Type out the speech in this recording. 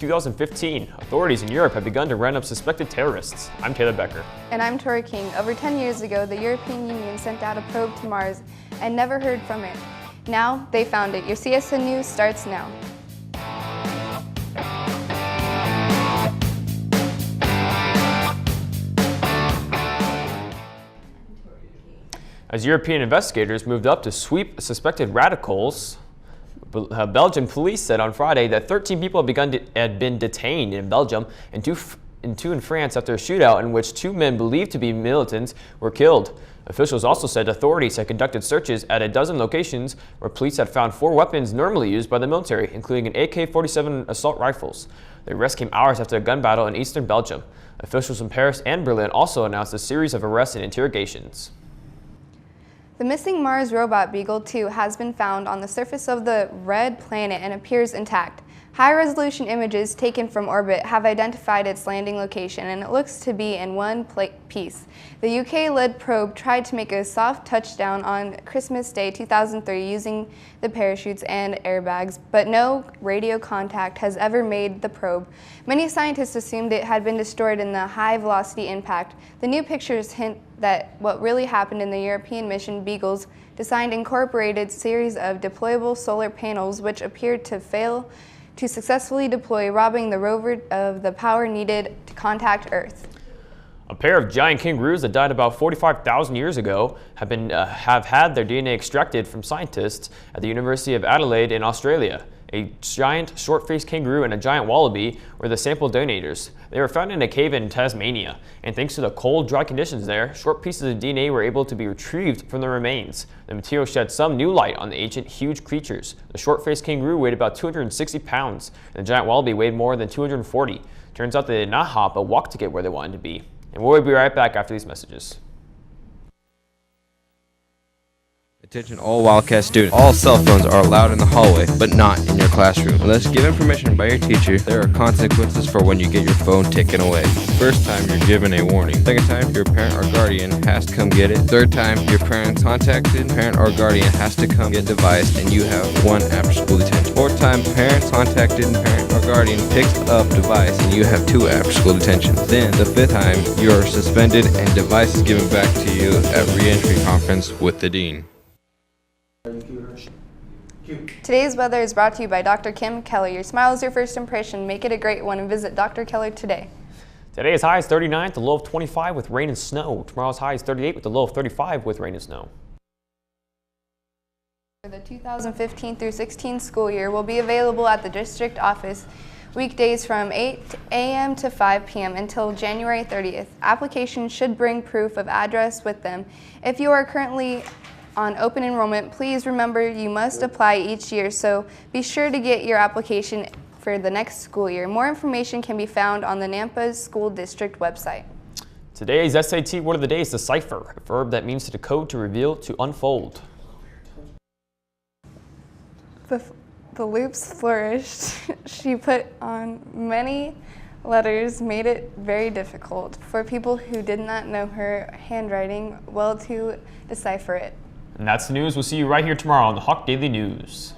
2015. Authorities in Europe have begun to round up suspected terrorists. I'm Taylor Becker. And I'm Tori King. Over 10 years ago, the European Union sent out a probe to Mars and never heard from it. Now, they found it. Your CSN News starts now. As European investigators moved up to sweep suspected radicals, Belgian police said on Friday that 13 people had been detained in Belgium and two in France after a shootout in which 2 men believed to be militants were killed. Officials also said authorities had conducted searches at a dozen locations where police had found 4 weapons normally used by the military, including an AK-47 assault rifles. The arrest came hours after a gun battle in eastern Belgium. Officials in Paris and Berlin also announced a series of arrests and interrogations. The missing Mars robot Beagle 2 has been found on the surface of the red planet and appears intact. High-resolution images taken from orbit have identified its landing location, and it looks to be in one piece. The UK-led probe tried to make a soft touchdown on Christmas Day 2003 using the parachutes and airbags, but no radio contact has ever made the probe. Many scientists assumed it had been destroyed in the high-velocity impact. The new pictures hint that what really happened in the European mission Beagle's designed incorporated series of deployable solar panels which appeared to fail to successfully deploy, robbing the rover of the power needed to contact Earth. A pair of giant kangaroos that died about 45,000 years ago have had their DNA extracted from scientists at the University of Adelaide in Australia. A giant short-faced kangaroo and a giant wallaby were the sample donators. They were found in a cave in Tasmania, and thanks to the cold, dry conditions there, short pieces of DNA were able to be retrieved from the remains. The material shed some new light on the ancient, huge creatures. The short-faced kangaroo weighed about 260 pounds, and the giant wallaby weighed more than 240. Turns out they did not hop, but walk to get where they wanted to be. And we'll be right back after these messages. Attention all Wildcat students. All cell phones are allowed in the hallway, but not in your classroom. Unless given permission by your teacher, there are consequences for when you get your phone taken away. First time, you're given a warning. Second time, your parent or guardian has to come get it. Third time, your parent's contacted, parent or guardian has to come get device, and you have 1 after-school detention. Fourth time, parents contacted and parent or guardian picks up device, and you have 2 after-school detention. Then, the 5th time, you are suspended and device is given back to you at re-entry conference with the dean. Today's weather is brought to you by Dr. Kim Keller. Your smile is your first impression. Make it a great one and visit Dr. Keller today. Today's high is 39, the low of 25 with rain and snow. Tomorrow's high is 38 with the low of 35 with rain and snow. For the 2015 through 16 school year will be available at the district office weekdays from 8 a.m. to 5 p.m. until January 30th. Applications should bring proof of address with them. If you are currently on open enrollment, please remember you must apply each year, so be sure to get your application for the next school year. More information can be found on the Nampa School District website. Today's SAT word of the day is decipher, a verb that means to decode, to reveal, to unfold. The loops flourished. She put on many letters, made it very difficult for people who did not know her handwriting well to decipher it. And that's the news. We'll see you right here tomorrow on the Hawk Daily News.